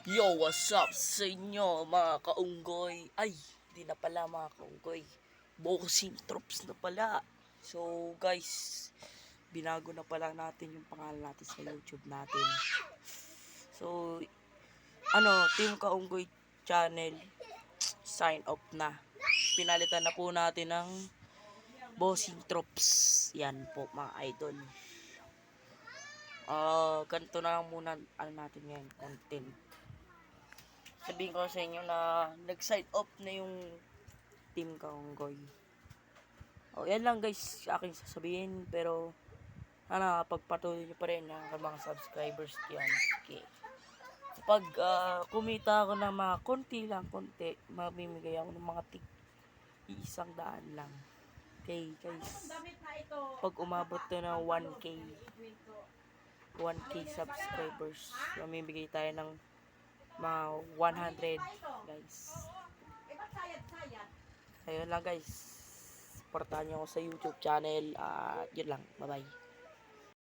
Yo, what's up sa inyo mga kaunggoy? Ay, di na pala mga kaunggoy. Boxing Troops na pala. So guys, binago na pala natin yung pangalan natin sa YouTube natin. So, Team Kaunggoy Channel, sign off na. Pinalitan na po natin ng Boxing Troops. Yan po mga idol. Ganito na lang muna natin ngayon, content. Sabihin ko sa inyo na nag-side off na yung Team Kaunggoy. Yan lang guys aking sasabihin, pero pagpatuloy nyo pa rin ang mga subscribers yan. Okay. Pag kumita ako ng mga konti, mamimigay ako ng mga tig-100 lang. Okay guys. Pag umabot na ng 1K subscribers, mamimigay tayo ng mga 100 guys. Ayun lang guys, supportahan nyo ako sa YouTube channel at yun lang, bye bye.